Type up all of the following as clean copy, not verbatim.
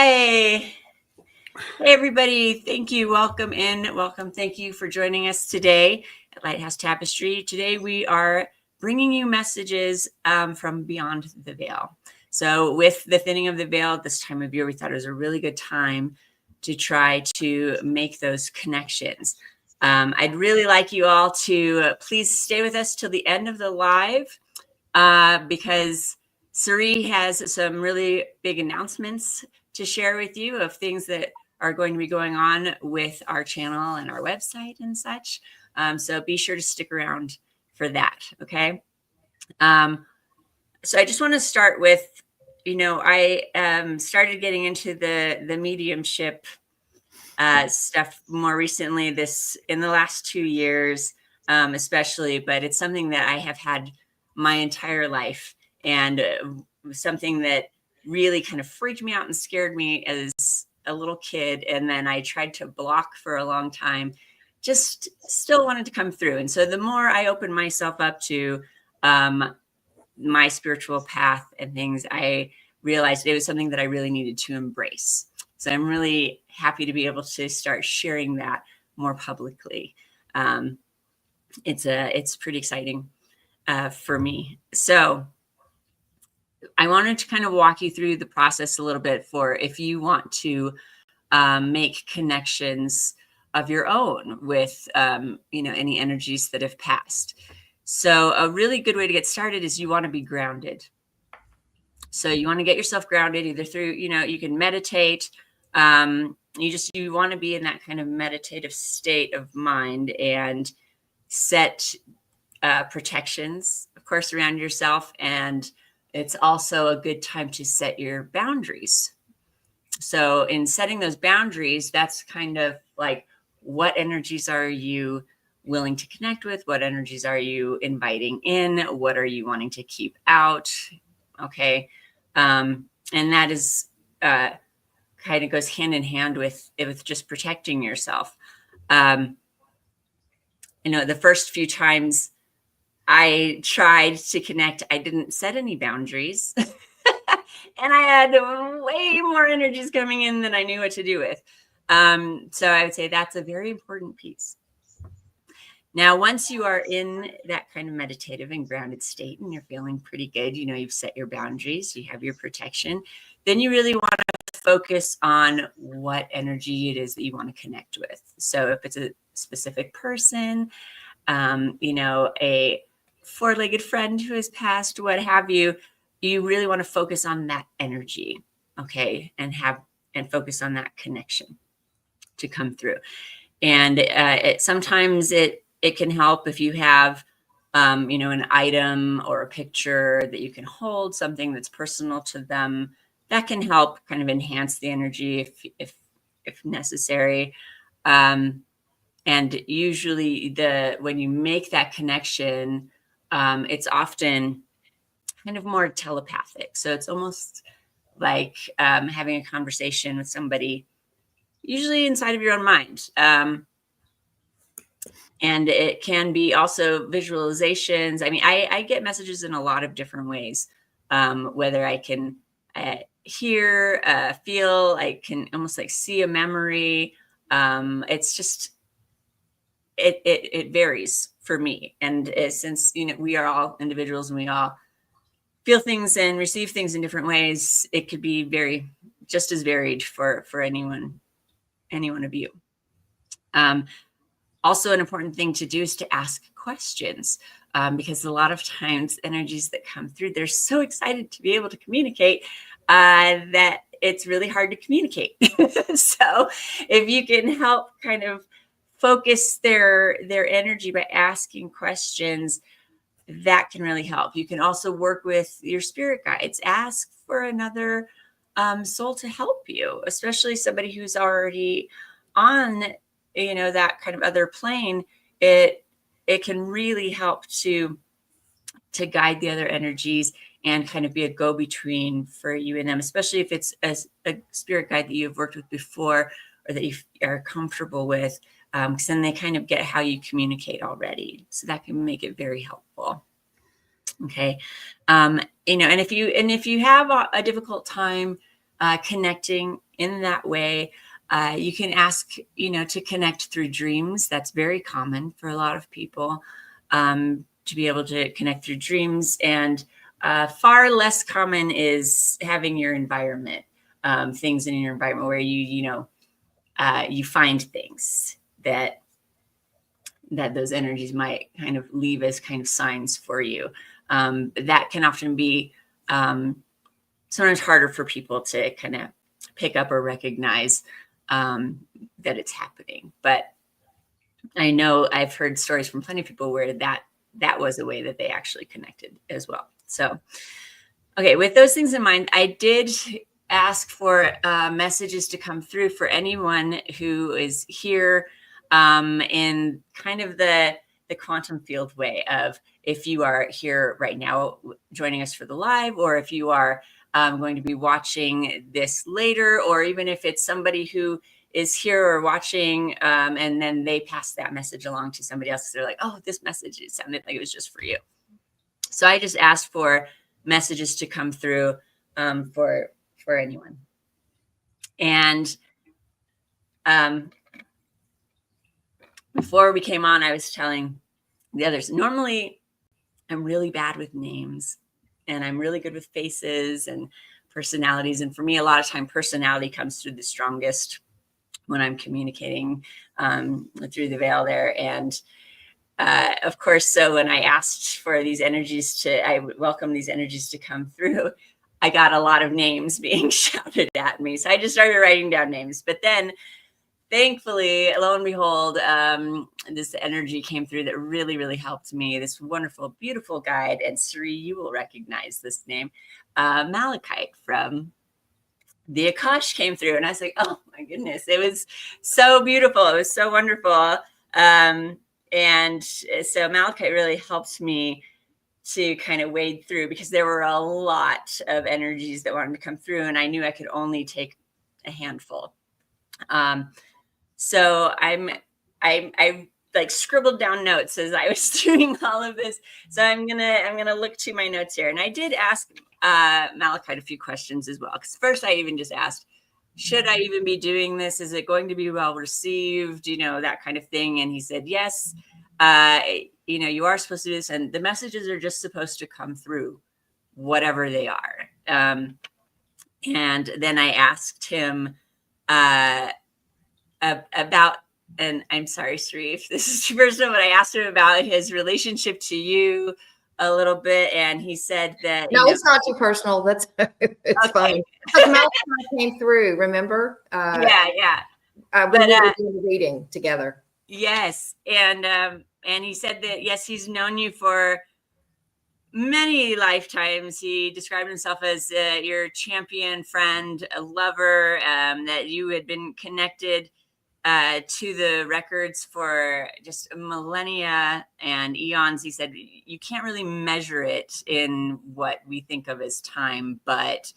Hi. Hey, everybody. Thank you. Welcome in. Welcome. Thank you for joining us today at Lighthouse Tapestry. Today, we are bringing you messages from Beyond the Veil. So with the thinning of the veil at this time of year, we thought it was a really good time to try to make those connections. I'd really like you all to please stay with us till the end of the live because Suri has some really big announcements to share with you of things that are going to be going on with our channel and our website and such. So be sure to stick around for that, okay? So I just want to start with, I started getting into the mediumship stuff more recently, in the last 2 years, especially, but it's something that I have had my entire life, and something that really kind of freaked me out and scared me as a little kid. And then I tried to block for a long time, just still wanted to come through. And so the more I opened myself up to my spiritual path and things, I realized it was something that I really needed to embrace. So I'm really happy to be able to start sharing that more publicly. It's pretty exciting for me. So I wanted to kind of walk you through the process a little bit for if you want to make connections of your own with any energies that have passed. So a really good way to get started is you want to be grounded. So you want to get yourself grounded either through, you can meditate. You want to be in that kind of meditative state of mind and set protections, of course, around yourself. And it's also a good time to set your boundaries. So in setting those boundaries, that's kind of like, what energies are you willing to connect with? What energies are you inviting in? What are you wanting to keep out? Okay. And that is kind of goes hand in hand with just protecting yourself. The first few times I tried to connect, I didn't set any boundaries. And I had way more energies coming in than I knew what to do with. So I would say that's a very important piece. Now, once you are in that kind of meditative and grounded state and you're feeling pretty good, you've set your boundaries, you have your protection, then you really want to focus on what energy it is that you want to connect with. So if it's a specific person, a four-legged friend who has passed, what have you, you really want to focus on that energy, okay, and focus on that connection to come through. And sometimes it can help if you have, an item or a picture that you can hold, something that's personal to them. That can help kind of enhance the energy if necessary. And usually when you make that connection, it's often kind of more telepathic. So it's almost like having a conversation with somebody, usually inside of your own mind. And it can be also visualizations. I mean, I get messages in a lot of different ways, whether I can hear, feel, I can almost like see a memory. It's just, it varies for me. And since, we are all individuals and we all feel things and receive things in different ways, it could be just as varied for any one of you. Also, an important thing to do is to ask questions, because a lot of times energies that come through, they're so excited to be able to communicate that it's really hard to communicate. So if you can help kind of focus their energy by asking questions, that can really help. You can also work with your spirit guides. Ask for another soul to help you, especially somebody who's already on that kind of other plane. It can really help to guide the other energies and kind of be a go-between for you and them, especially if it's a spirit guide that you've worked with before or that you are comfortable with, because then they kind of get how you communicate already. So that can make it very helpful. Okay. And if you have a difficult time connecting in that way. You can ask, to connect through dreams. That's very common for a lot of people, to be able to connect through dreams. And far less common is having your environment, things in your environment where you find things that those energies might kind of leave as kind of signs for you. That can often be sometimes harder for people to kind of pick up or recognize that it's happening. But I know I've heard stories from plenty of people where that was a way that they actually connected as well. So, okay, with those things in mind, I did ask for messages to come through for anyone who is here in kind of the quantum field way of, if you are here right now joining us for the live, or if you are going to be watching this later, or even if it's somebody who is here or watching and then they pass that message along to somebody else. They're like, oh, this message, it sounded like it was just for you. So I just asked for messages to come through for anyone. And before we came on, I was telling the others, normally I'm really bad with names and I'm really good with faces and personalities. And for me, a lot of time personality comes through the strongest when I'm communicating through the veil there. And of course, so when I asked for these energies I welcome these energies to come through, I got a lot of names being shouted at me. So I just started writing down names. But then thankfully, lo and behold, this energy came through that really, really helped me. This wonderful, beautiful guide. And Sri, you will recognize this name, Malachite from the Akash came through. And I was like, oh my goodness, it was so beautiful. It was so wonderful. And so Malachite really helped me to kind of wade through, because there were a lot of energies that wanted to come through and I knew I could only take a handful. So I like scribbled down notes as I was doing all of this. So I'm gonna look to my notes here. And I did ask Malachite a few questions as well. Because first I even just asked, should I even be doing this? Is it going to be well received? That kind of thing. And he said, yes, you are supposed to do this. And the messages are just supposed to come through, whatever they are. And then I asked him about, and I'm sorry, Sri, if this is your first time, but I asked him about his relationship to you a little bit. And he said that. No, it's not too personal. It's okay. Fine. Because Malachi came through, remember? Yeah. When we were doing the reading together. Yes. And he said that, yes, he's known you for many lifetimes. He described himself as your champion, friend, a lover, that you had been connected to the records for just millennia and eons. He said you can't really measure it in what we think of as time, but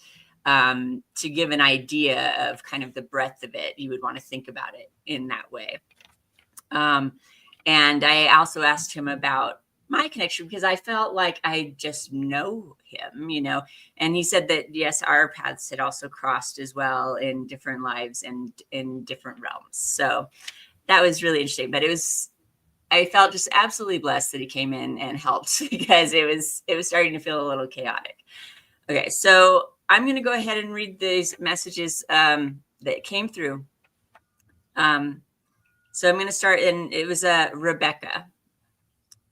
to give an idea of kind of the breadth of it, you would want to think about it in that way. And I also asked him about my connection, because I felt like I just know him, and he said that, yes, our paths had also crossed as well in different lives and in different realms. So that was really interesting. But I felt just absolutely blessed that he came in and helped, because it was starting to feel a little chaotic. Okay, so I'm going to go ahead and read these messages that came through. So I'm going to start, and it was Rebecca.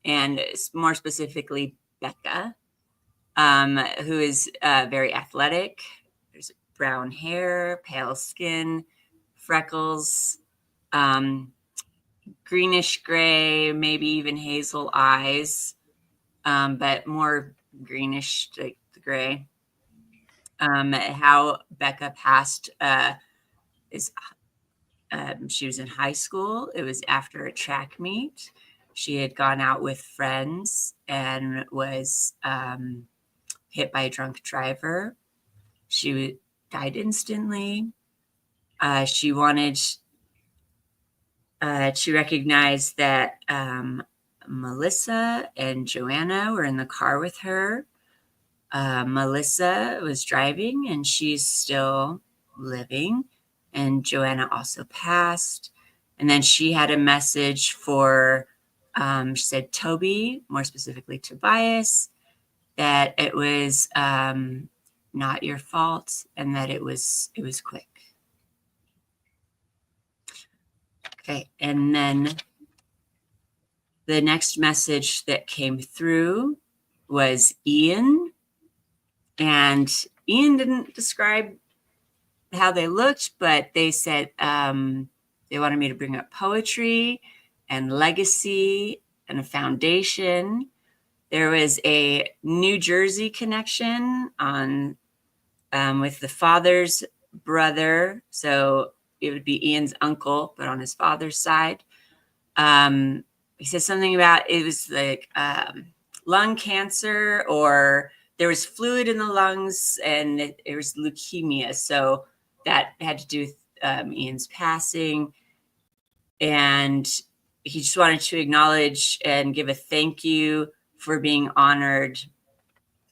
And more specifically, Becca, who is very athletic. There's brown hair, pale skin, freckles, greenish gray, maybe even hazel eyes, but more greenish, like the gray. How Becca passed is she was in high school. It was after a track meet. She had gone out with friends and was hit by a drunk driver. She died instantly. She wanted to recognize that Melissa and Joanna were in the car with her. Melissa was driving and she's still living. And Joanna also passed. And then she had a message for, she said, Toby, more specifically Tobias, that it was not your fault and that it was quick. Okay. And then the next message that came through was Ian. And Ian didn't describe how they looked, but they said they wanted me to bring up poetry and legacy and a foundation. There was a New Jersey connection on with the father's brother. So it would be Ian's uncle, but on his father's side. He said something about it was like lung cancer, or there was fluid in the lungs and it was leukemia. So that had to do with Ian's passing. And he just wanted to acknowledge and give a thank you for being honored.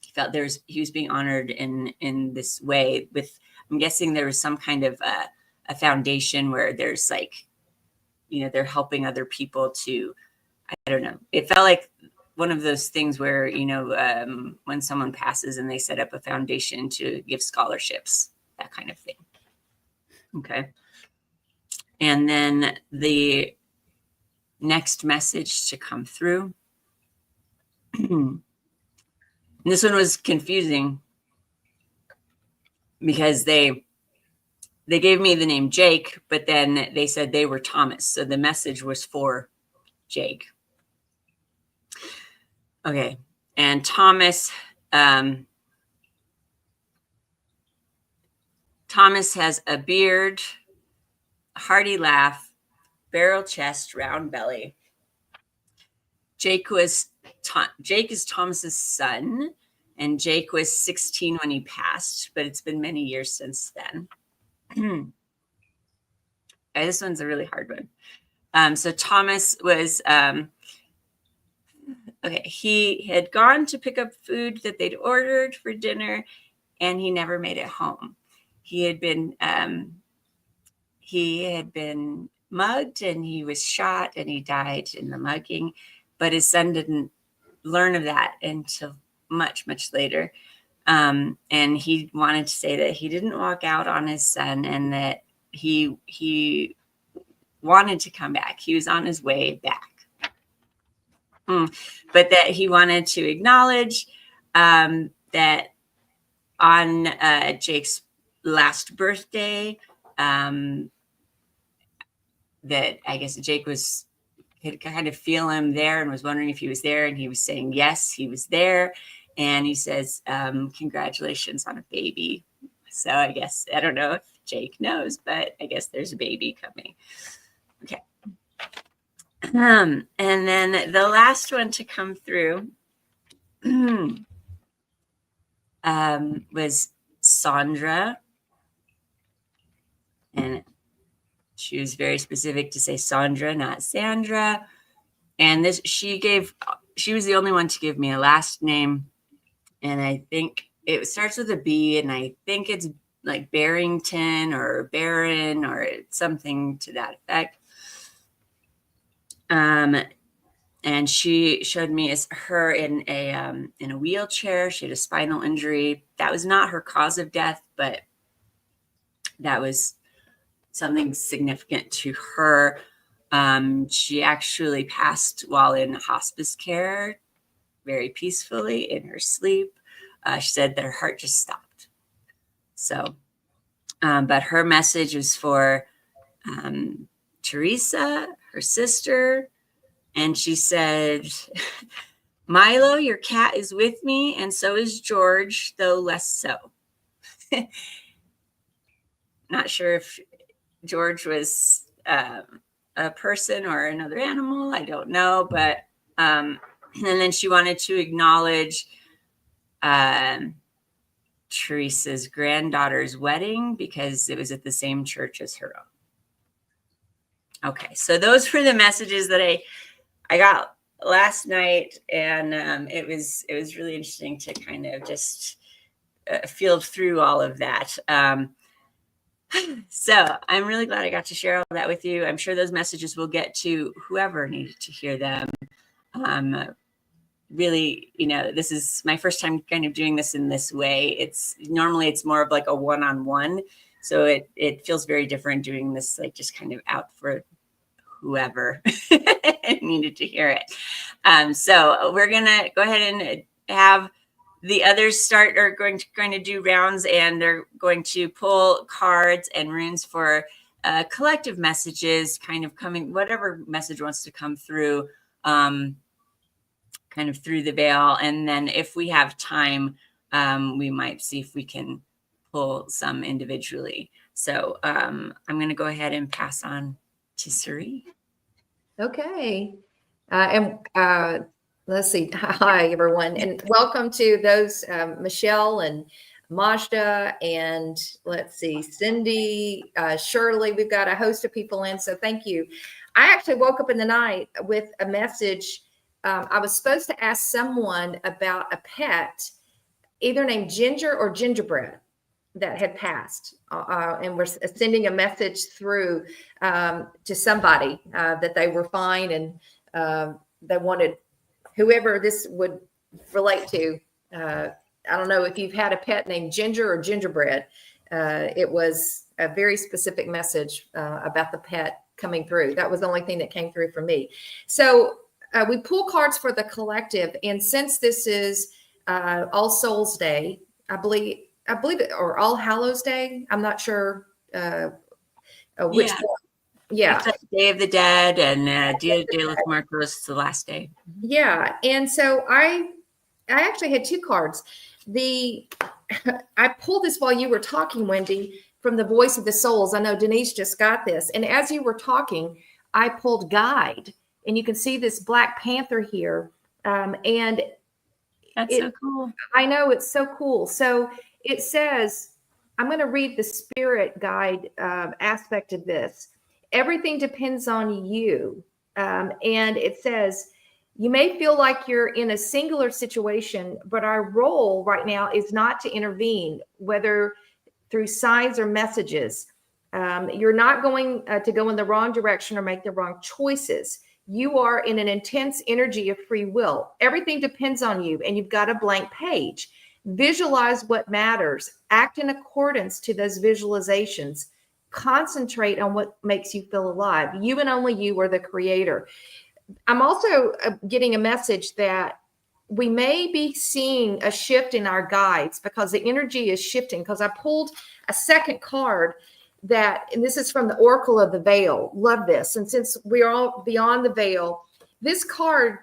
He felt he was being honored in this way with, I'm guessing there was some kind of a foundation where there's like, they're helping other people to, I don't know. It felt like one of those things where, when someone passes and they set up a foundation to give scholarships, that kind of thing. Okay. And then the next message to come through. This one was confusing because they gave me the name Jake, but then they said they were Thomas. So the message was for Jake. Okay. And Thomas, Thomas has a beard, hearty laugh, barrel chest, round belly. Jake is Thomas's son, and Jake was 16 when he passed, but it's been many years since then. This one's a really hard one. So Thomas was, he had gone to pick up food that they'd ordered for dinner, and he never made it home. He had been mugged, and he was shot, and he died in the mugging, but his son didn't learn of that until much, much later. And he wanted to say that he didn't walk out on his son, and that he wanted to come back. He was on his way back. But that he wanted to acknowledge that on Jake's last birthday, that I guess Jake could kind of feel him there and was wondering if he was there, and he was saying yes, he was there. And he says, congratulations on a baby. So I guess, I don't know if Jake knows, but I guess there's a baby coming. Okay. And then the last one to come through was Sandra. And she was very specific to say Sandra, not Sandra. And she was the only one to give me a last name. And I think it starts with a B, and I think it's like Barrington or Barron or something to that effect. And she showed me as her in a wheelchair. She had a spinal injury. That was not her cause of death, but that was something significant to her. She actually passed while in hospice care, very peacefully in her sleep. She said that her heart just stopped. So, but her message was for Teresa, her sister, and she said, Milo, your cat is with me, and so is George, though less so. Not sure if George was a person or another animal. I don't know, but and then she wanted to acknowledge Teresa's granddaughter's wedding because it was at the same church as her own. Okay, so those were the messages that I got last night, and it was really interesting to kind of just feel through all of that. So I'm really glad I got to share all that with you. I'm sure those messages will get to whoever needed to hear them. Really, this is my first time kind of doing this in this way. It's normally it's more of like a one-on-one. So it feels very different doing this, like just kind of out for whoever needed to hear it. So we're going to go ahead and have the others going to do rounds, and they're going to pull cards and runes for collective messages, kind of coming, whatever message wants to come through, kind of through the veil. And then if we have time, we might see if we can pull some individually. So I'm going to go ahead and pass on to Suri. Okay. Let's see. Hi, everyone. And welcome to those, Michelle and Majda, and let's see, Cindy, Shirley. We've got a host of people in, so thank you. I actually woke up in the night with a message. I was supposed to ask someone about a pet, either named Ginger or Gingerbread, that had passed, and we're sending a message through to somebody that they were fine, and they wanted whoever this would relate to. I don't know if you've had a pet named Ginger or Gingerbread. It was a very specific message about the pet coming through. That was the only thing that came through for me. So we pull cards for the collective, and since this is All Souls Day, I believe it, or All Hallows Day. I'm not sure which one. Yeah. It's like Day of the Dead and Dia de los Muertos, the last day. Yeah. And so I actually had two cards. I pulled this while you were talking, Wendy, from the Voice of the Souls. I know Denise just got this. And as you were talking, I pulled Guide. And you can see this Black Panther here. And that's so cool. I know, it's so cool. So it says, I'm going to read the spirit guide aspect of this. Everything depends on you. And it says, you may feel like you're in a singular situation, but our role right now is not to intervene, whether through signs or messages. You're not going to go in the wrong direction or make the wrong choices. You are in an intense energy of free will. Everything depends on you, and you've got a blank page. Visualize what matters. Act in accordance to those visualizations. Concentrate on what makes you feel alive. You and only you are the creator. I'm also getting a message that we may be seeing a shift in our guides because the energy is shifting. Because I pulled a second card and this is from the Oracle of the Veil. Love this. And since we're all beyond the veil, this card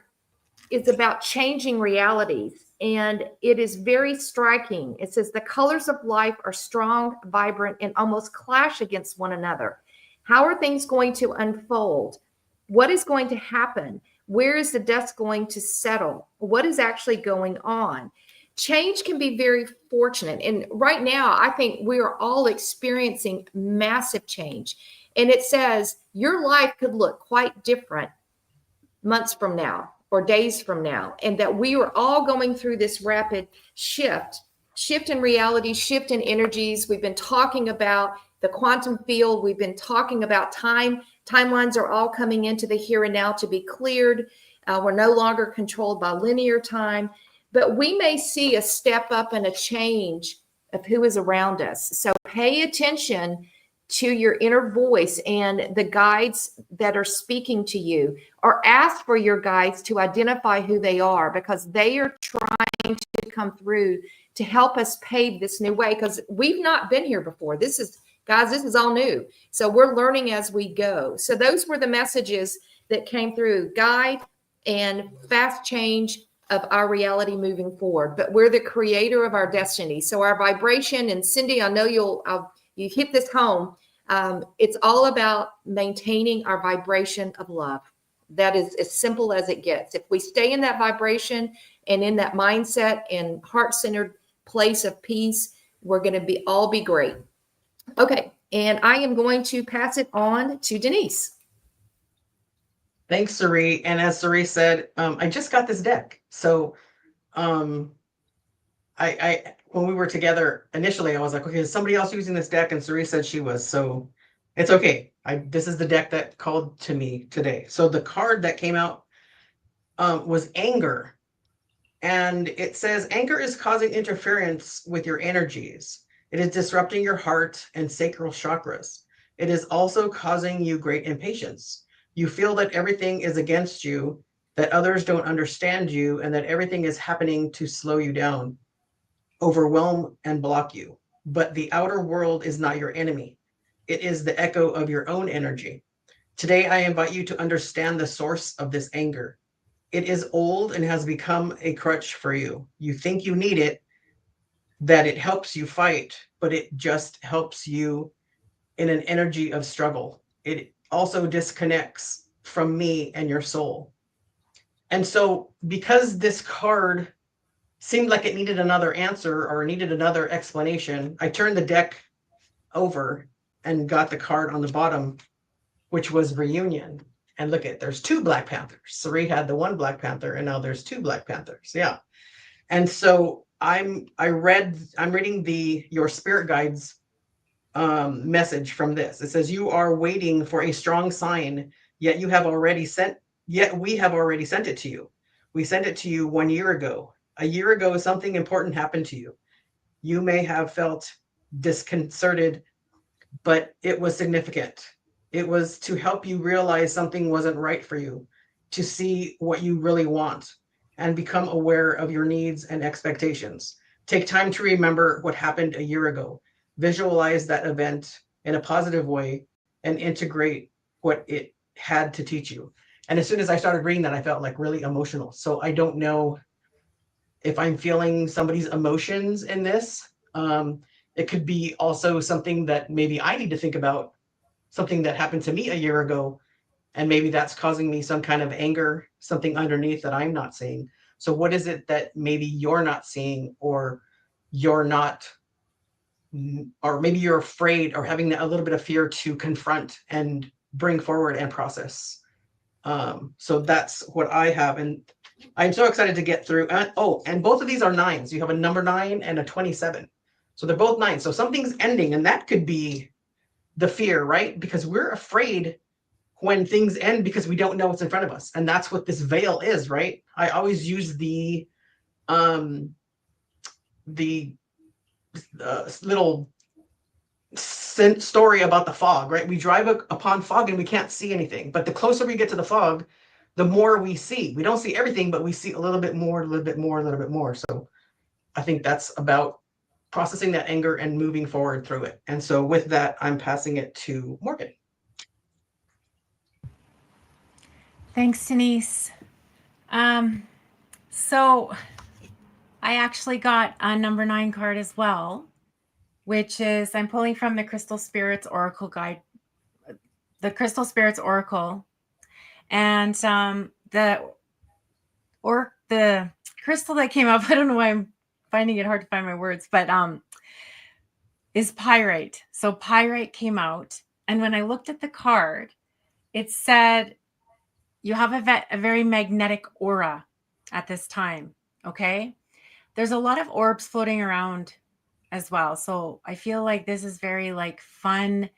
is about changing realities. And it is very striking. It says the colors of life are strong, vibrant, and almost clash against one another. How are things going to unfold? What is going to happen? Where is the dust going to settle? What is actually going on? Change can be very fortunate. And right now, I think we are all experiencing massive change. And it says your life could look quite different months from now or days from now. And that we are all going through this rapid shift in reality, shift in energies. We've been talking about the quantum field. We've been talking about time. Timelines are all coming into the here and now to be cleared. We're no longer controlled by linear time. But we may see a step up and a change of who is around us. So pay attention to your inner voice and the guides that are speaking to you, or ask for your guides to identify who they are, because they are trying to come through to help us pave this new way, because we've not been here before. This is all new. So we're learning as we go. So those were the messages that came through: guide and fast change of our reality moving forward. But we're the creator of our destiny. So our vibration, and Cindy, I know you hit this home. It's all about maintaining our vibration of love. That is as simple as it gets. If we stay in that vibration and in that mindset and heart-centered place of peace, we're going to all be great. Okay. And I am going to pass it on to Denise. Thanks, Sari. And as Sari said, I just got this deck. So I when we were together initially, I was like, okay, is somebody else using this deck? And Sari said she was. So it's okay. This is the deck that called to me today. So the card that came out was anger. And it says anger is causing interference with your energies. It is disrupting your heart and sacral chakras. It is also causing you great impatience. You feel that everything is against you, that others don't understand you, and that everything is happening to slow you down, overwhelm, and block you. But the outer world is not your enemy. It is the echo of your own energy. Today, I invite you to understand the source of this anger. It is old and has become a crutch for you. You think you need it, that it helps you fight, but it just helps you in an energy of struggle. It also disconnects from me and your soul. And so, because this card seemed like it needed another answer or needed another explanation, I turned the deck over and got the card on the bottom, which was reunion. And look at, there's two Black Panthers. Sari had the one Black Panther, and now there's two Black Panthers. Yeah. And so I'm reading the your spirit guides message from this. It says you are waiting for a strong sign, yet we have already sent it to you. We sent it to you 1 year ago. A year ago, something important happened to you. You may have felt disconcerted, but it was significant. It was to help you realize something wasn't right for you, to see what you really want, and become aware of your needs and expectations. Take time to remember what happened a year ago. Visualize that event in a positive way and integrate what it had to teach you. And as soon as I started reading that, I felt like really emotional. So I don't know if I'm feeling somebody's emotions in this. It could be also something that maybe I need to think about, something that happened to me a year ago, and maybe that's causing me some kind of anger, something underneath that I'm not seeing. So what is it that maybe you're not seeing, or you're not, or maybe you're afraid or having a little bit of fear to confront and bring forward and process? So that's what I have, and I'm so excited to get through. And both of these are nines. You have a number 9 and a 27. So they're both 9. So something's ending, and that could be the fear, right? Because we're afraid when things end because we don't know what's in front of us. And that's what this veil is, right? I always use the little story about the fog, right? We drive upon fog and we can't see anything. But the closer we get to the fog, the more we see. We don't see everything, but we see a little bit more, a little bit more, a little bit more. So I think that's about processing that anger and moving forward through it. And so with that, I'm passing it to Morgan. Thanks, Denise. So I actually got a number 9 card as well, which is, I'm pulling from the Crystal Spirits Oracle Guide, the Crystal Spirits Oracle. And the crystal that came up, I don't know why I'm finding it hard to find my words, but is pyrite. So pyrite came out. And when I looked at the card, it said, you have a very magnetic aura at this time. Okay. There's a lot of orbs floating around as well. So I feel like this is very like fun.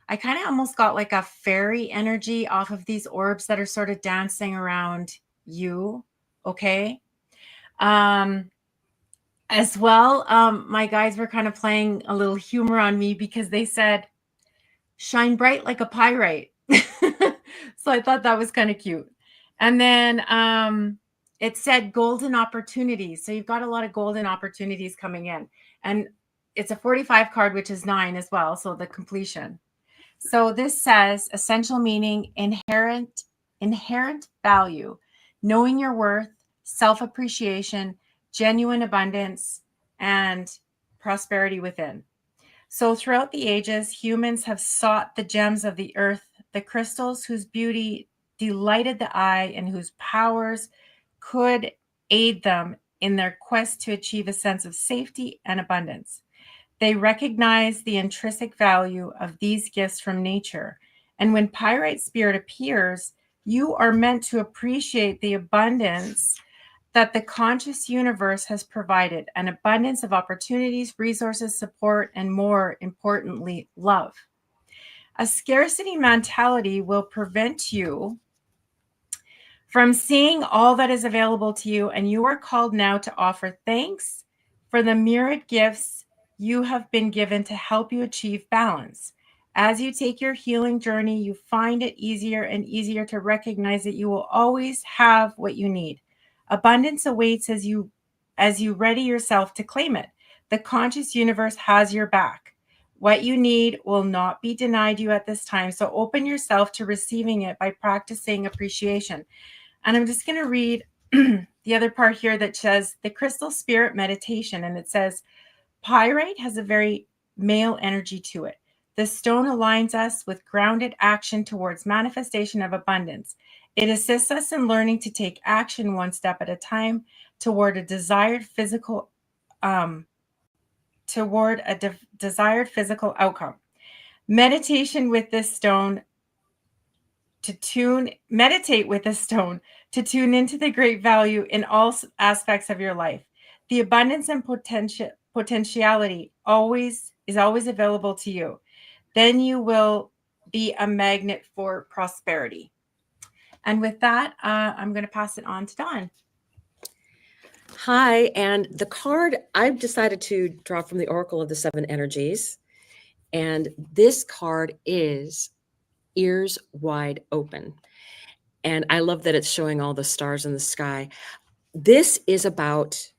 I kind of almost got like a fairy energy off of these orbs that are sort of dancing around you. Okay. As well, my guides were kind of playing a little humor on me because they said, shine bright like a pyrite. So I thought that was kind of cute. And then it said golden opportunities. So you've got a lot of golden opportunities coming in. And it's a 45 card, which is 9 as well. So the completion. So this says essential meaning, inherent value, knowing your worth, self-appreciation, genuine abundance, and prosperity within. So throughout the ages, humans have sought the gems of the earth, the crystals whose beauty delighted the eye and whose powers could aid them in their quest to achieve a sense of safety and abundance. They recognize the intrinsic value of these gifts from nature. And when Pyrite Spirit appears, You are meant to appreciate the abundance that the conscious universe has provided, an abundance of opportunities, resources, support, and more importantly, love. A scarcity mentality will prevent you from seeing all that is available to you, and you are called now to offer thanks for the myriad gifts you have been given to help you achieve balance. As you take your healing journey, you find it easier and easier to recognize that you will always have what you need. Abundance awaits as you ready yourself to claim it. The conscious universe has your back. What you need will not be denied you at this time, so open yourself to receiving it by practicing appreciation. And I'm just going to read the other part here that says the crystal spirit meditation. And it says, pyrite has a very male energy to it. The stone aligns us with grounded action towards manifestation of abundance. It assists us in learning to take action one step at a time toward a desired physical outcome. Meditate with this stone to tune into the great value in all aspects of your life. The abundance and potentiality is always available to you. Then you will be a magnet for prosperity. And with that, I'm going to pass it on to Dawn. Hi, and the card I've decided to draw from the Oracle of the Seven Energies. And this card is Ears Wide Open. And I love that it's showing all the stars in the sky. This is about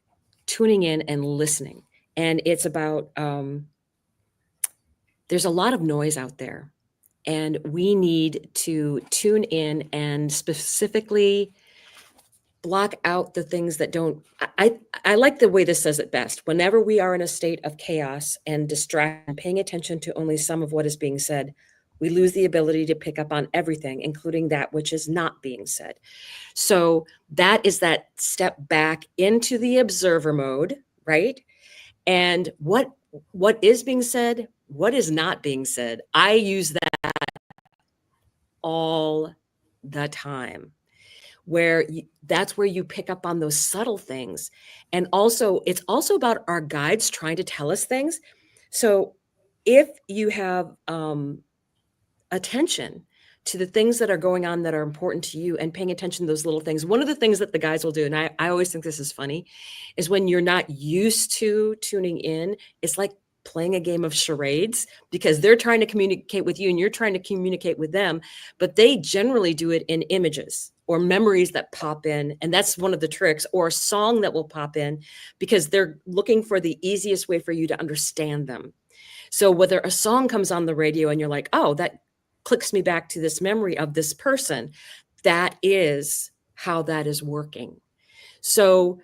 tuning in and listening. And it's about, there's a lot of noise out there. And we need to tune in and specifically block out the things that don't. I like the way this says it best. Whenever we are in a state of chaos and distract and paying attention to only some of what is being said, we lose the ability to pick up on everything, including that which is not being said. So that is that step back into the observer mode, right? And what is being said, what is not being said. I use that all the time, where that's where you pick up on those subtle things. And also, it's also about our guides trying to tell us things. So if you have attention to the things that are going on that are important to you and paying attention to those little things, one of the things that the guides will do, and I always think this is funny, is when you're not used to tuning in, it's like playing a game of charades, because they're trying to communicate with you and you're trying to communicate with them, but they generally do it in images or memories that pop in. And that's one of the tricks, or a song that will pop in, because they're looking for the easiest way for you to understand them. So whether a song comes on the radio and you're like, oh, that clicks me back to this memory of this person, that is how that is working. So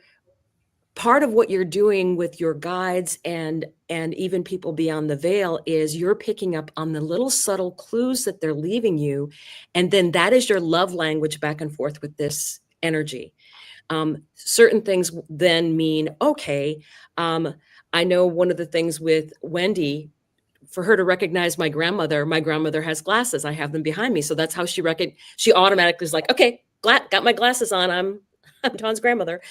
part of what you're doing with your guides and even people beyond the veil is you're picking up on the little subtle clues that they're leaving you. And then that is your love language back and forth with this energy. Certain things then mean, okay, I know one of the things with Wendy, for her to recognize my grandmother has glasses. I have them behind me. So that's how she automatically is like, okay, got my glasses on. I'm Dawn's grandmother.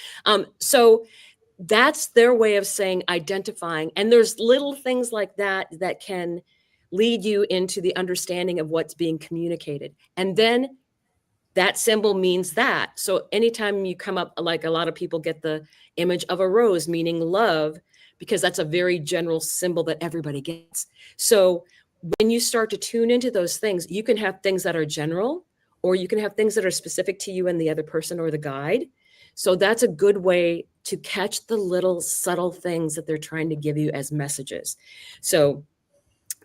So that's their way of saying, identifying. And there's little things like that that can lead you into the understanding of what's being communicated. And then that symbol means that. So anytime you come up, like a lot of people get the image of a rose meaning love, because that's a very general symbol that everybody gets. So when you start to tune into those things, you can have things that are general, or you can have things that are specific to you and the other person or the guide. So that's a good way to catch the little subtle things that they're trying to give you as messages. So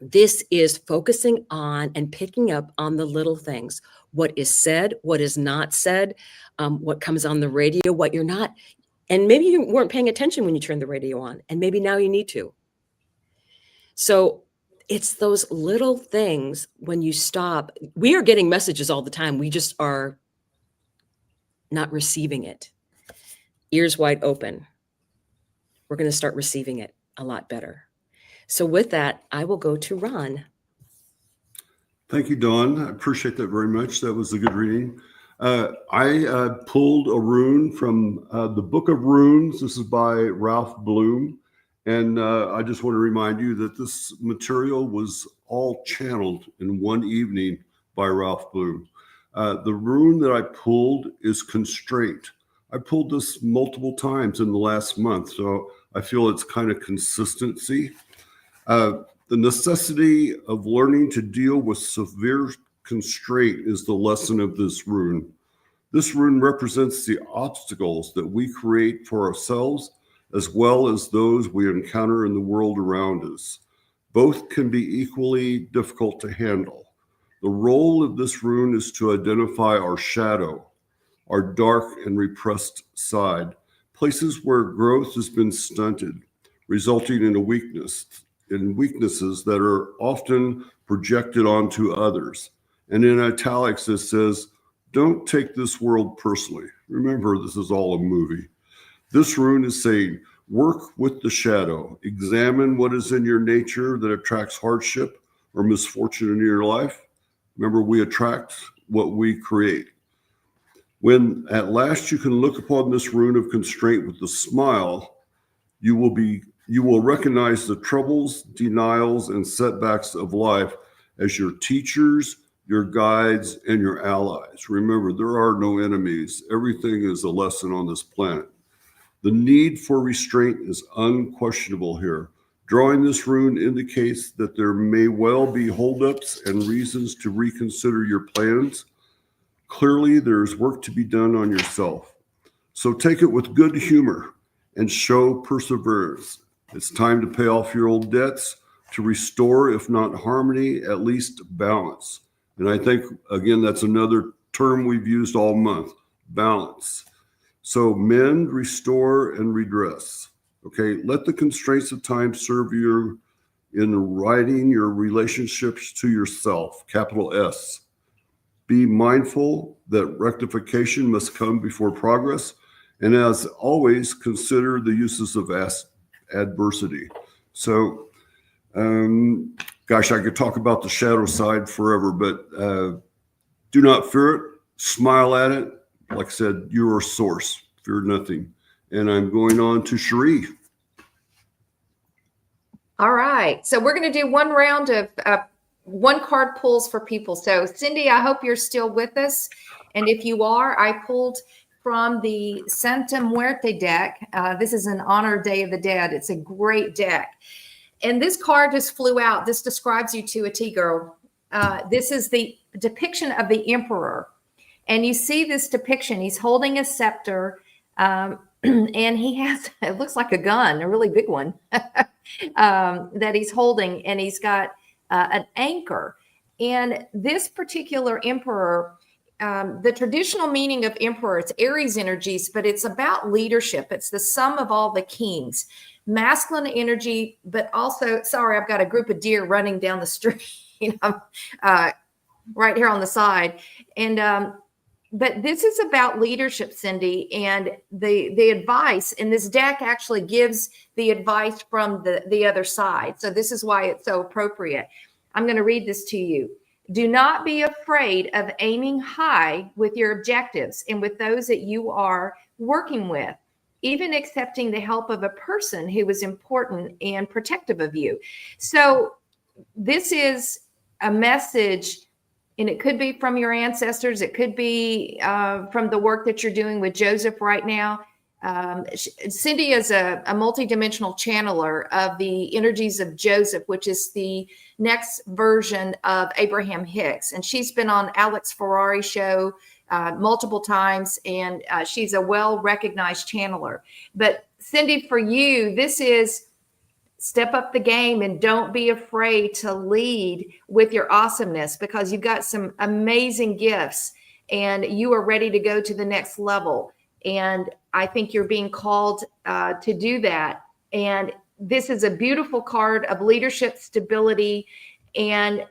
this is focusing on and picking up on the little things, what is said, what is not said, what comes on the radio, what you're not. And maybe you weren't paying attention when you turned the radio on, and maybe now you need to. So it's those little things when you stop. We are getting messages all the time. We just are not receiving it. Ears wide open. We're going to start receiving it a lot better. So with that, I will go to Ron. Thank you, Dawn. I appreciate that very much. That was a good reading. I pulled a rune from the Book of Runes. This is by Ralph Bloom. And I just want to remind you that this material was all channeled in one evening by Ralph Bloom. The rune that I pulled is constraint. I pulled this multiple times in the last month, so I feel it's kind of consistency. The necessity of learning to deal with severe constraint is the lesson of this rune. This rune represents the obstacles that we create for ourselves, as well as those we encounter in the world around us. Both can be equally difficult to handle. The role of this rune is to identify our shadow, our dark and repressed side, places where growth has been stunted, resulting in weaknesses that are often projected onto others. And in italics, it says, don't take this world personally. Remember, this is all a movie. This rune is saying, work with the shadow. Examine what is in your nature that attracts hardship or misfortune in your life. Remember, we attract what we create. When at last you can look upon this rune of constraint with a smile, you will recognize the troubles, denials, and setbacks of life as your teachers, your guides, and your allies. Remember, there are no enemies. Everything is a lesson on this planet. The need for restraint is unquestionable here. Drawing this rune indicates that there may well be holdups and reasons to reconsider your plans. Clearly, there's work to be done on yourself. So take it with good humor and show perseverance. It's time to pay off your old debts, to restore, if not harmony, at least balance. And I think, again, that's another term we've used all month, balance. So mend, restore, and redress. Okay, let the constraints of time serve you in writing your relationships to yourself, capital S. Be mindful that rectification must come before progress. And as always, consider the uses of adversity. So, gosh, I could talk about the shadow side forever, but do not fear it. Smile at it. Like I said, you're a source. Fear nothing. And I'm going on to Cherie. All right. So we're going to do one round of one card pulls for people. So Cindy, I hope you're still with us. And if you are, I pulled from the Santa Muerte deck. This is an honor Day of the Dead. It's a great deck. And this card just flew out. This describes you to a T, girl. This is the depiction of the Emperor. And you see this depiction. He's holding a scepter. And he has, it looks like a gun, a really big one that he's holding. And he's got an anchor. And this particular emperor, the traditional meaning of emperor, it's Aries energies, but it's about leadership. It's the sum of all the kings, masculine energy, but also, sorry, I've got a group of deer running down the street right here on the side. And, but this is about leadership, Cindy, and the advice. And this deck actually gives the advice from the other side. So this is why it's so appropriate. I'm going to read this to you. Do not be afraid of aiming high with your objectives and with those that you are working with, even accepting the help of a person who is important and protective of you. So this is a message. And it could be from your ancestors. It could be from the work that you're doing with Joseph right now. Cindy is a multidimensional channeler of the energies of Joseph, which is the next version of Abraham Hicks. And she's been on Alex Ferrari show multiple times, and she's a well-recognized channeler. But Cindy, for you, this is step up the game and don't be afraid to lead with your awesomeness, because you've got some amazing gifts and you are ready to go to the next level. And I think you're being called to do that. And this is a beautiful card of leadership, stability, and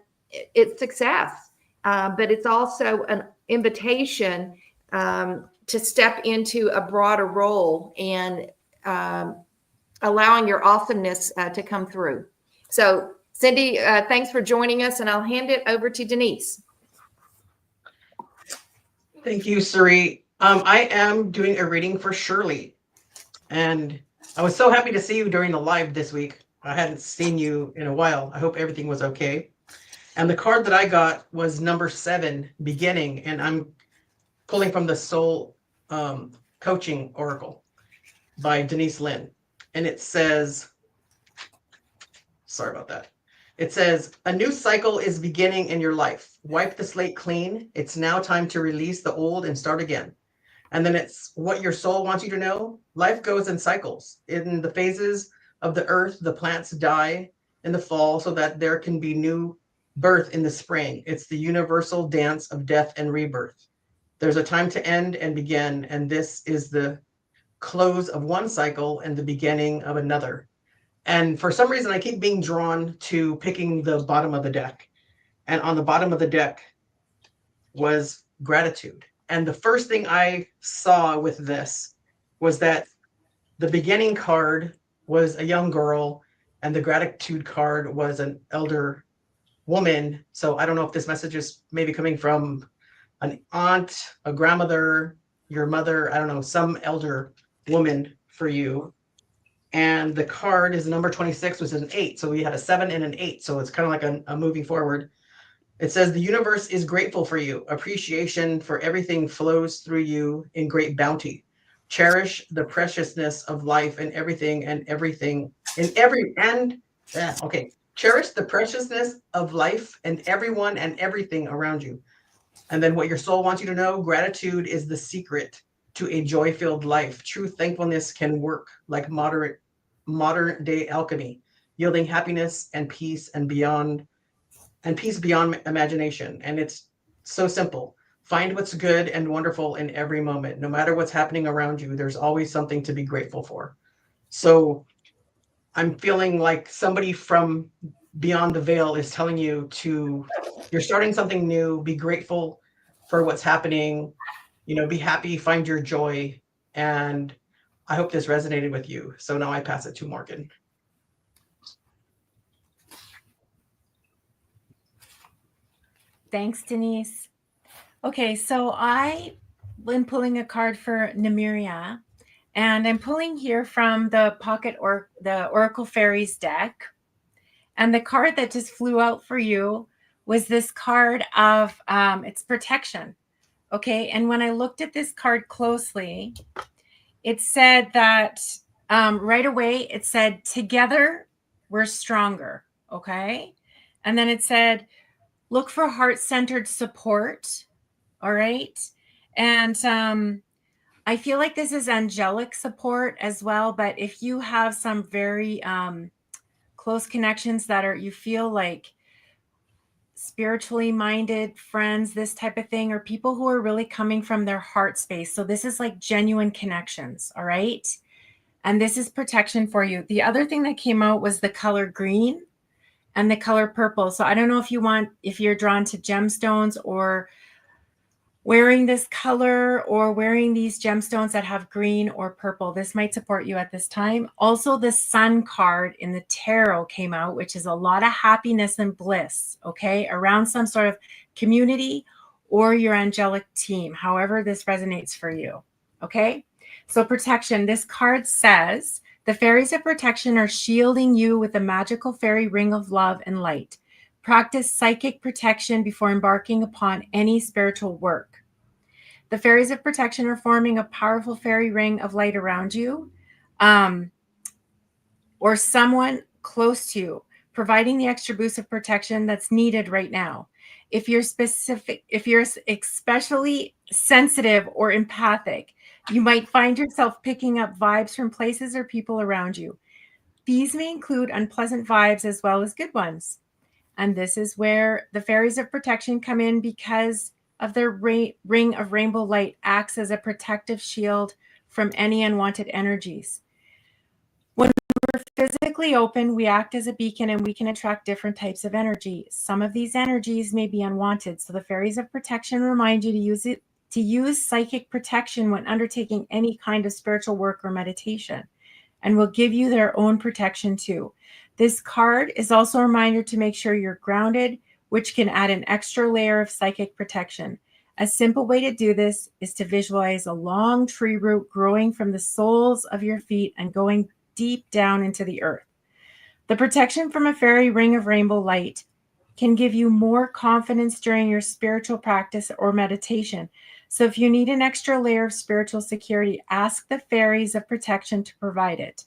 it's success. But it's also an invitation to step into a broader role and allowing your awesomeness to come through. So Cindy, thanks for joining us, and I'll hand it over to Denise. Thank you, Sari. I am doing a reading for Shirley, and I was so happy to see you during the live this week. I hadn't seen you in a while. I hope everything was okay. And the card that I got was number 7, beginning, and I'm pulling from the Soul Coaching Oracle by Denise Lynn. And it says, sorry about that. It says, a new cycle is beginning in your life. Wipe the slate clean. It's now time to release the old and start again. And then it's what your soul wants you to know. Life goes in cycles. In the phases of the earth, the plants die in the fall so that there can be new birth in the spring. It's the universal dance of death and rebirth. There's a time to end and begin, and this is the close of one cycle and the beginning of another. And for some reason, I keep being drawn to picking the bottom of the deck. And on the bottom of the deck was gratitude. And the first thing I saw with this was that the beginning card was a young girl, and the gratitude card was an elder woman. So I don't know if this message is maybe coming from an aunt, a grandmother, your mother, I don't know, some elder woman for you. And the card is number 26, which is an 8. So we had a 7 and an 8. So it's kind of like a moving forward. It says the universe is grateful for you. Appreciation for everything flows through you in great bounty. Cherish the preciousness of life and everything Cherish the preciousness of life and everyone and everything around you. And then what your soul wants you to know, gratitude is the secret to a joy-filled life. True thankfulness can work like modern day alchemy, yielding happiness and peace beyond imagination. And it's so simple. Find what's good and wonderful in every moment. No matter what's happening around you, there's always something to be grateful for. So I'm feeling like somebody from beyond the veil is telling you you're starting something new, be grateful for what's happening, be happy, find your joy. And I hope this resonated with you. So now I pass it to Morgan. Thanks, Denise. Okay, so I've been pulling a card for Nymeria, and I'm pulling here from the the Oracle Fairies deck. And the card that just flew out for you was this card of it's protection. Okay, and when I looked at this card closely, it said that right away, it said, together we're stronger. Okay, and then it said, look for heart-centered support. All right. And I feel like this is angelic support as well. But if you have some very close connections that you feel like spiritually minded friends, this type of thing, or people who are really coming from their heart space. So this is like genuine connections. All right. And this is protection for you. The other thing that came out was the color green and the color purple. So I don't know if you're drawn to gemstones or wearing this color or wearing these gemstones that have green or purple. This might support you at this time. Also, the Sun card in the tarot came out, which is a lot of happiness and bliss, okay, around some sort of community or your angelic team, however this resonates for you, okay? So protection, this card says, the fairies of protection are shielding you with a magical fairy ring of love and light. Practice psychic protection before embarking upon any spiritual work. The fairies of protection are forming a powerful fairy ring of light around you, or someone close to you, providing the extra boost of protection that's needed right now. If you're especially sensitive or empathic, you might find yourself picking up vibes from places or people around you. These may include unpleasant vibes as well as good ones. And this is where the fairies of protection come in, because of their ring of rainbow light acts as a protective shield from any unwanted energies. When we're physically open, we act as a beacon and we can attract different types of energy. Some of these energies may be unwanted. So the fairies of protection remind you to use psychic protection when undertaking any kind of spiritual work or meditation, and will give you their own protection too. This card is also a reminder to make sure you're grounded, which can add an extra layer of psychic protection. A simple way to do this is to visualize a long tree root growing from the soles of your feet and going deep down into the earth. The protection from a fairy ring of rainbow light can give you more confidence during your spiritual practice or meditation. So if you need an extra layer of spiritual security, ask the fairies of protection to provide it.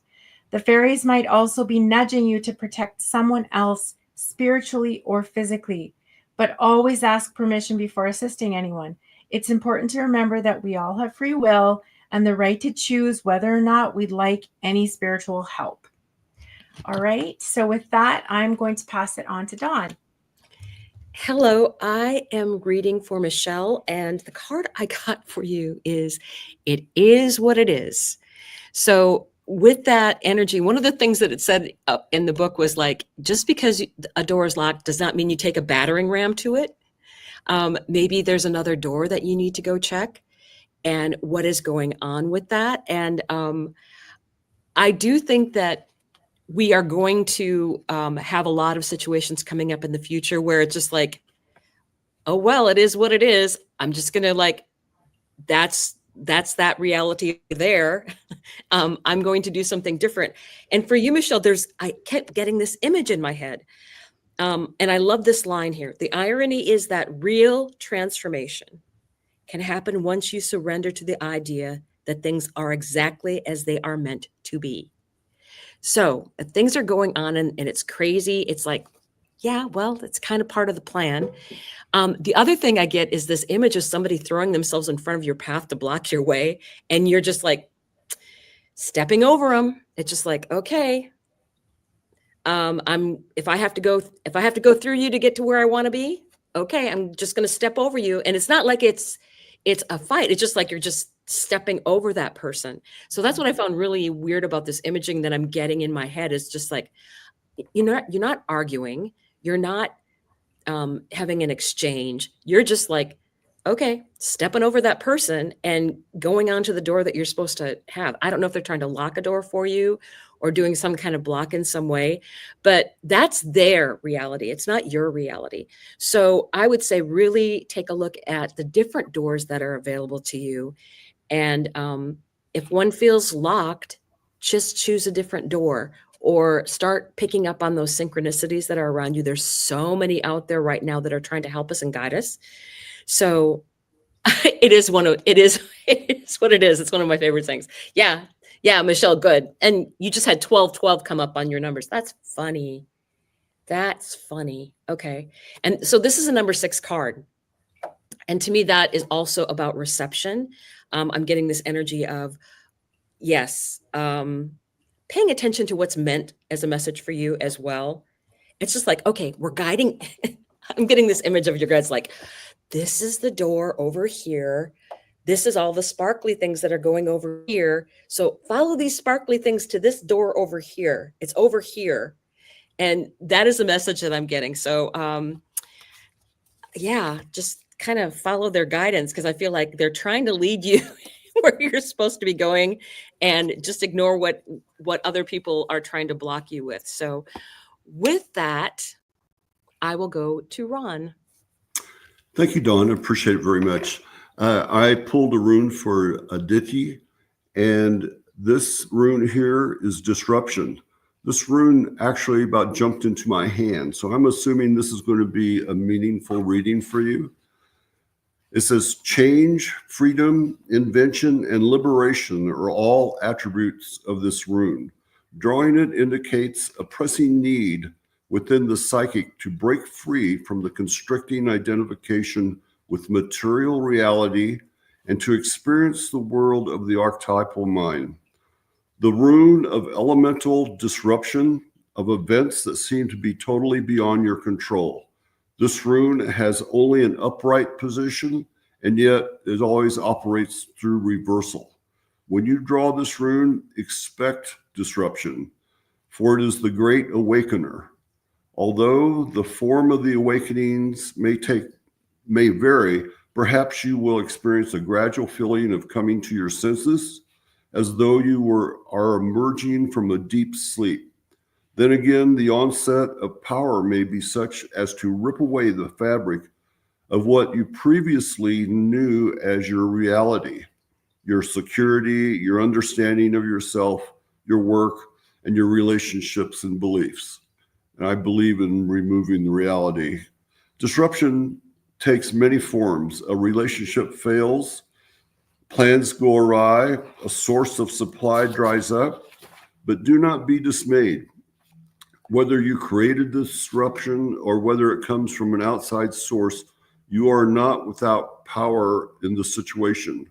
The fairies might also be nudging you to protect someone else spiritually or physically, but always ask permission before assisting anyone. It's important to remember that we all have free will and the right to choose whether or not we'd like any spiritual help. All right, so with that, I'm going to pass it on to Dawn. Hello, I am reading for Michelle, and the card I got for you is "It is what it is." So with that energy, one of the things that it said in the book was like, just because a door is locked does not mean you take a battering ram to it. Maybe there's another door that you need to go check, and what is going on with that. And I do think that we are going to have a lot of situations coming up in the future where it's just like, oh, well, it is what it is. I'm just going to like, that's that reality there. I'm going to do something different. And for you, Michelle, I kept getting this image in my head. And I love this line here. The irony is that real transformation can happen once you surrender to the idea that things are exactly as they are meant to be. So if things are going on and it's crazy, it's like, yeah, well, it's kind of part of the plan. The other thing I get is this image of somebody throwing themselves in front of your path to block your way. And you're just like stepping over them. It's just like, okay, if I have to go through you to get to where I want to be, okay, I'm just going to step over you. And it's not like it's a fight. It's just like you're just stepping over that person. So that's what I found really weird about this imaging that I'm getting in my head, is just like, you're not arguing. You're not having an exchange. You're just like, okay, stepping over that person and going on to the door that you're supposed to have. I don't know if they're trying to lock a door for you or doing some kind of block in some way, but that's their reality. It's not your reality. So I would say really take a look at the different doors that are available to you. And if one feels locked, just choose a different door, or start picking up on those synchronicities that are around you. There's so many out there right now that are trying to help us and guide us. So it is what it is. It's one of my favorite things. Yeah, Michelle, good. And you just had 1212 come up on your numbers. That's funny. Okay. And so this is a number 6 card. And to me, that is also about reception. I'm getting this energy of, yes, paying attention to what's meant as a message for you as well. It's just like, okay, we're guiding. I'm getting this image of your guys like, this is the door over here. This is all the sparkly things that are going over here. So follow these sparkly things to this door over here. It's over here. And that is the message that I'm getting. So yeah, just kind of follow their guidance, because I feel like they're trying to lead you where you're supposed to be going, and just ignore what other people are trying to block you with. So with that, I will go to Ron. Thank you, Dawn. I appreciate it very much. I pulled a rune for Aditi, and this rune here is disruption. This rune actually about jumped into my hand, so I'm assuming this is going to be a meaningful reading for you. It says change, freedom, invention, and liberation are all attributes of this rune. Drawing it indicates a pressing need within the psychic to break free from the constricting identification with material reality and to experience the world of the archetypal mind. The rune of elemental disruption of events that seem to be totally beyond your control. This rune has only an upright position, and yet it always operates through reversal. When you draw this rune, expect disruption, for it is the great awakener. Although the form of the awakenings may vary, perhaps you will experience a gradual feeling of coming to your senses, as though you are emerging from a deep sleep. Then again, the onset of power may be such as to rip away the fabric of what you previously knew as your reality, your security, your understanding of yourself, your work, and your relationships and beliefs. And I believe in removing the reality. Disruption takes many forms. A relationship fails, plans go awry, a source of supply dries up, but do not be dismayed. Whether you created disruption or whether it comes from an outside source, you are not without power in the situation.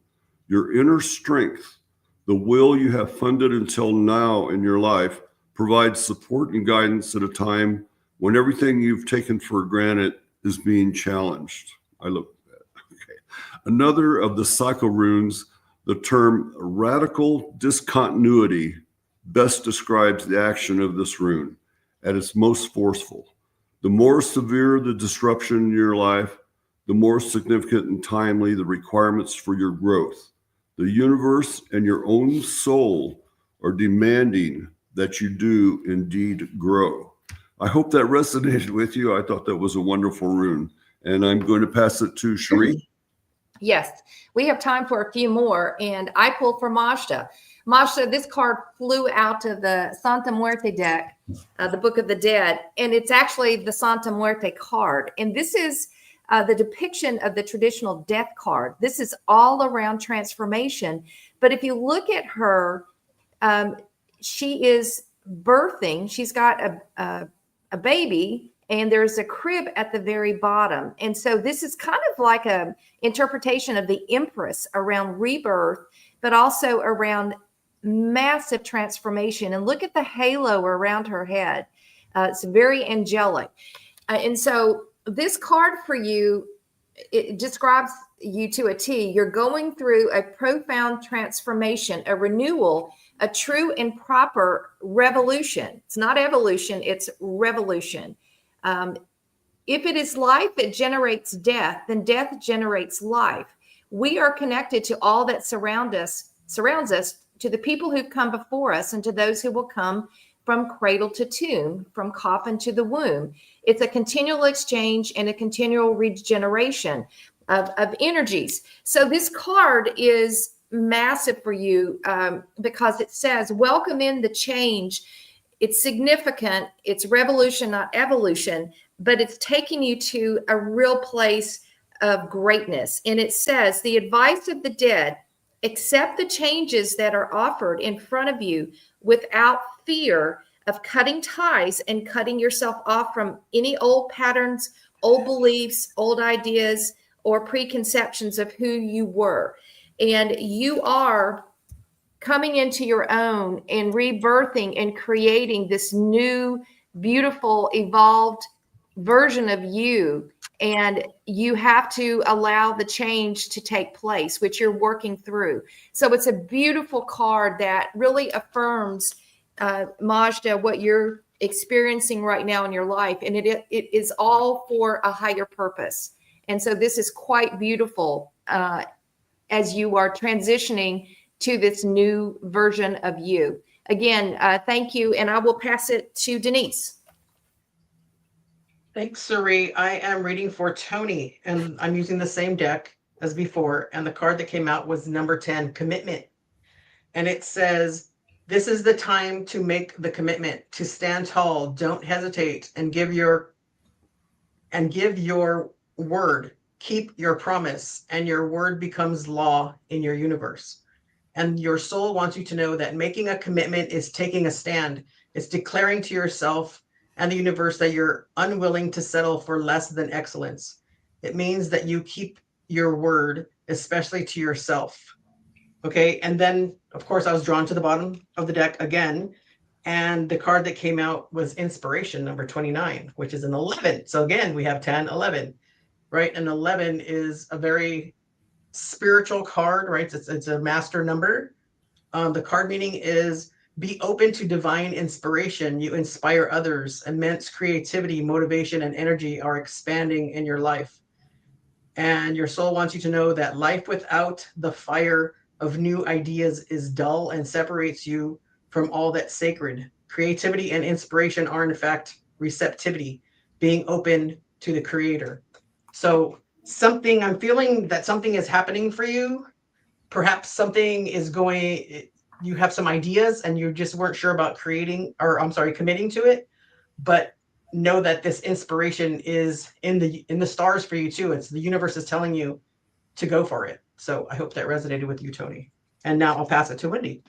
Your inner strength, the will you have funded until now in your life, provides support and guidance at a time when everything you've taken for granted is being challenged. I love that. Okay. Another of the cycle runes, the term radical discontinuity, best describes the action of this rune at its most forceful. The more severe the disruption in your life, the more significant and timely the requirements for your growth. The universe and your own soul are demanding that you do indeed grow. I hope that resonated with you. I thought that was a wonderful rune. And I'm going to pass it to Cherie. Yes, we have time for a few more. And I pulled for Mazda. Mazda, this card flew out of the Santa Muerte deck, the Book of the Dead, and it's actually the Santa Muerte card. And this is the depiction of the traditional death card. This is all around transformation. But if you look at her, she is birthing. She's got a baby, and there's a crib at the very bottom. And so this is kind of like a interpretation of the Empress around rebirth, but also around massive transformation. And look at the halo around her head. It's very angelic. And so this card for you, it describes you to a T. You're going through a profound transformation, a renewal, a true and proper revolution. It's not evolution, it's revolution. If it is life, it generates death, then death generates life. We are connected to all that surrounds us, to the people who've come before us, and to those who will come from cradle to tomb, from coffin to the womb. It's a continual exchange and a continual regeneration of energies. So this card is massive for you because it says, welcome in the change. It's significant. It's revolution, not evolution, but it's taking you to a real place of greatness. And it says, the advice of the dead, accept the changes that are offered in front of you without fear of cutting ties and cutting yourself off from any old patterns, old beliefs, old ideas, or preconceptions of who you were. And you are coming into your own and rebirthing and creating this new, beautiful, evolved version of you. And you have to allow the change to take place, which you're working through. So it's a beautiful card that really affirms, Mazda, what you're experiencing right now in your life. And it is all for a higher purpose. And so this is quite beautiful as you are transitioning to this new version of you. Again, thank you. And I will pass it to Denise. Thanks, Suri. I am reading for Tony, and I'm using the same deck as before. And the card that came out was number 10, Commitment. And it says, this is the time to make the commitment, to stand tall, don't hesitate, and give your word. Keep your promise, and your word becomes law in your universe. And your soul wants you to know that making a commitment is taking a stand. It's declaring to yourself and the universe that you're unwilling to settle for less than excellence. It means that you keep your word, especially to yourself. Okay. And then, of course, I was drawn to the bottom of the deck again. And the card that came out was Inspiration, number 29, which is an 11. So again, we have 10, 11, right? And 11 is a very spiritual card, right? It's a master number. The card meaning is, be open to divine inspiration. You inspire others. Immense creativity, motivation, and energy are expanding in your life. And your soul wants you to know that life without the fire of new ideas is dull and separates you from all that's sacred. Creativity and inspiration are, in fact, receptivity, being open to the creator. So something, I'm feeling that something is happening for you. Perhaps something is going, you have some ideas and you just weren't sure about creating, or I'm sorry, committing to it, but know that this inspiration is in the stars for you too. It's the universe is telling you to go for it. So I hope that resonated with you, Tony. And now I'll pass it to Wendy.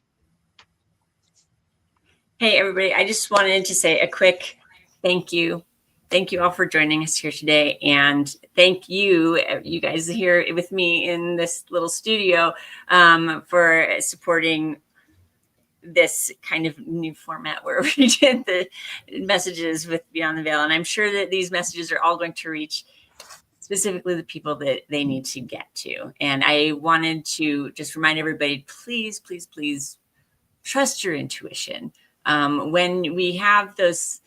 Hey, everybody. I just wanted to say a quick thank you. Thank you all for joining us here today. And thank you, you guys here with me in this little studio, for supporting this kind of new format where we did the messages with Beyond the Veil. And I'm sure that these messages are all going to reach specifically the people that they need to get to. And I wanted to just remind everybody, please, please, please trust your intuition. When we have those,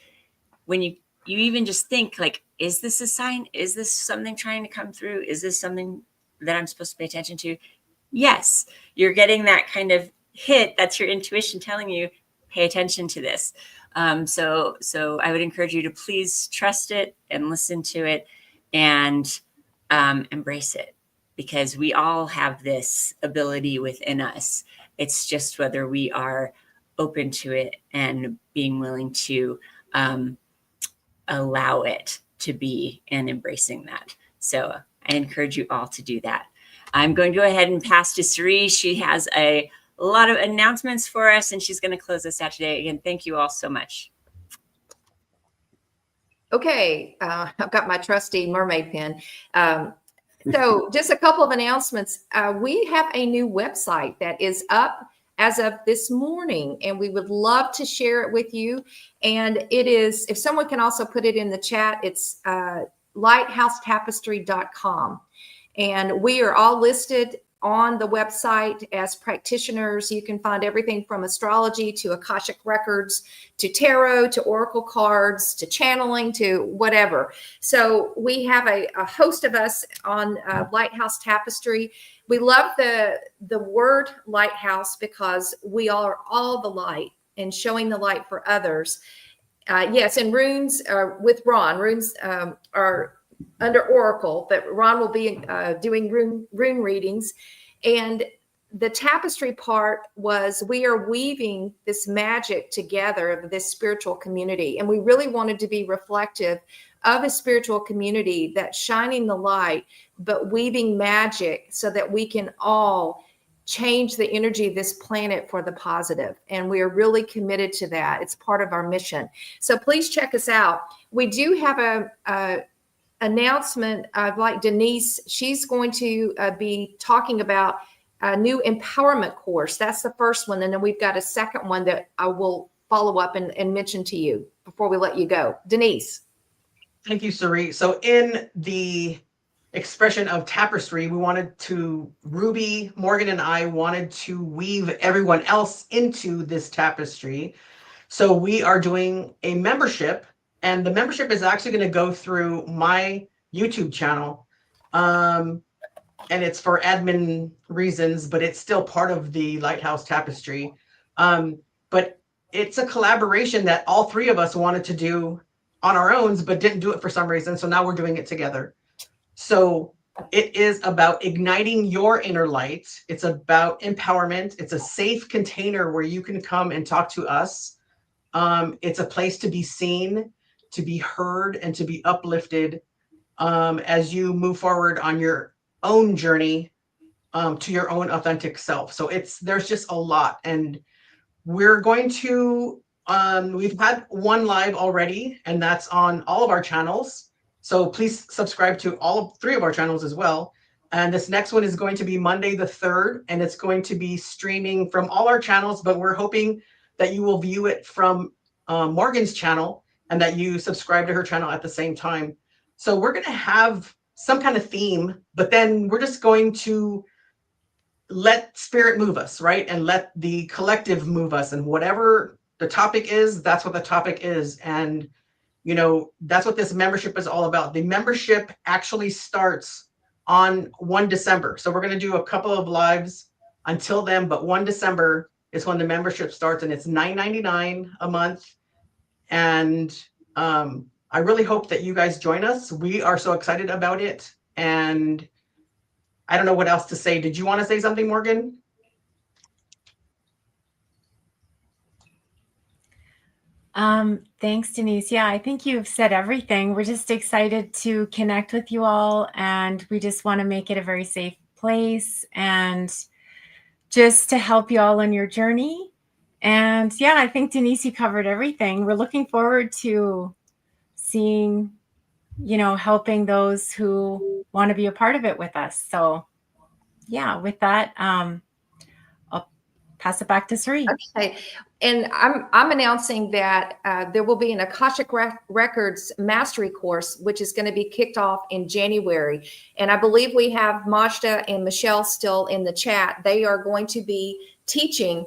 when you even just think like, is this a sign? Is this something trying to come through? Is this something that I'm supposed to pay attention to? Yes, you're getting that kind of hit. That's your intuition telling you, pay attention to this. So I would encourage you to please trust it and listen to it and embrace it, because we all have this ability within us. It's just whether we are open to it and being willing to allow it to be and embracing that. So I encourage you all to do that. I'm going to go ahead and pass to Sari. She has a lot of announcements for us, and she's going to close us out today. Again, thank you all so much. Okay, I've got my trusty mermaid pen. So just a couple of announcements. We have a new website that is up as of this morning, and we would love to share it with you. And it is, if someone can also put it in the chat, it's lighthousetapestry.com. And we are all listed on the website as practitioners. You can find everything from astrology to Akashic records to tarot to oracle cards to channeling to whatever. So we have a host of us on Lighthouse Tapestry. We love the word lighthouse because we are all the light and showing the light for others. Yes, and runes with Ron. Runes are under Oracle, but Ron will be doing rune readings. And the tapestry part was we are weaving this magic together of this spiritual community. And we really wanted to be reflective of a spiritual community that's shining the light, but weaving magic so that we can all change the energy of this planet for the positive. And we are really committed to that. It's part of our mission. So please check us out. We do have a announcement. Like Denise, she's going to be talking about a new empowerment course. That's the first one. And then we've got a second one that I will follow up and mention to you before we let you go. Denise. Thank you, Sari. So in the expression of tapestry, Ruby, Morgan, and I wanted to weave everyone else into this tapestry. So we are doing a membership, and the membership is actually going to go through my YouTube channel. And it's for admin reasons, but it's still part of the Lighthouse Tapestry. But it's a collaboration that all three of us wanted to do on our own, but didn't do it for some reason. So now we're doing it together. So it is about igniting your inner light. It's about empowerment. It's a safe container where you can come and talk to us. It's a place to be seen, to be heard, and to be uplifted as you move forward on your own journey to your own authentic self. So there's just a lot, and we're going to we've had one live already, and that's on all of our channels. So please subscribe to all three of our channels as well. And this next one is going to be Monday the 3rd, and it's going to be streaming from all our channels, but we're hoping that you will view it from Morgan's channel and that you subscribe to her channel at the same time. So we're going to have some kind of theme, but then we're just going to let spirit move us, right? And let the collective move us, and whatever the topic is, that's what the topic is. And, that's what this membership is all about. The membership actually starts on 1 December. So we're going to do a couple of lives until then, but 1 December is when the membership starts, and it's $9.99 a month. And I really hope that you guys join us. We are so excited about it. And I don't know what else to say. Did you want to say something, Morgan? Thanks, Denise. Yeah, I think you've said everything. We're just excited to connect with you all, and we just want to make it a very safe place and just to help you all on your journey. And yeah, I think Denise, you covered everything. We're looking forward to seeing, helping those who want to be a part of it with us. So yeah, with that, I'll pass it back to Sri. Okay, and I'm announcing that there will be an Akashic Records Mastery course, which is going to be kicked off in January. And I believe we have Majda and Michelle still in the chat. They are going to be teaching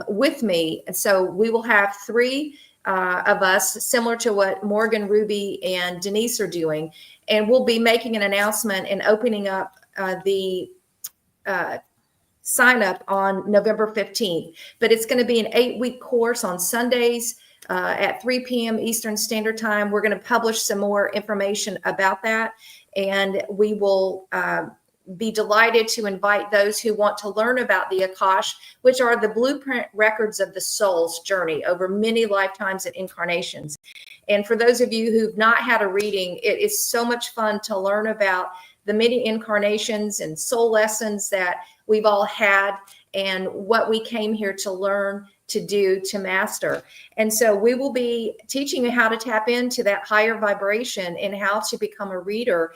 with me. And so we will have 3 of us, similar to what Morgan, Ruby, and Denise are doing. And we'll be making an announcement and opening up the sign up on November 15th, but it's going to be an 8-week course on Sundays at 3 p.m. Eastern Standard Time. We're going to publish some more information about that, and we will be delighted to invite those who want to learn about the Akash, which are the blueprint records of the soul's journey over many lifetimes and incarnations. And for those of you who've not had a reading, it is so much fun to learn about the many incarnations and soul lessons that we've all had and what we came here to learn, to do, to master. And so we will be teaching you how to tap into that higher vibration and how to become a reader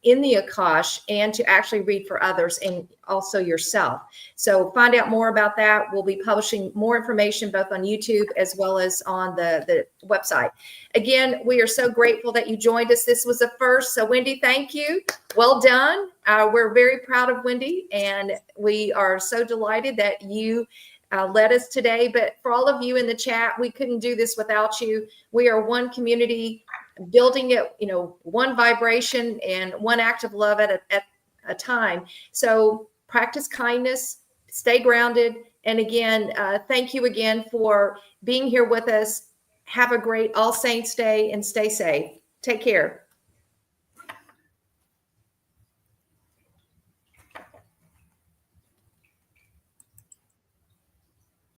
in the Akash and to actually read for others and also yourself. So find out more about that. We'll be publishing more information both on YouTube as well as on the website. Again, we are so grateful that you joined us. This was a first. So Wendy, thank you. Well done. We're very proud of Wendy, and we are so delighted that you led us today. But for all of you in the chat, we couldn't do this without you. We are one community, building it, one vibration and one act of love at a time. So practice kindness, stay grounded. And again, thank you again for being here with us. Have a great All Saints Day and stay safe. Take care.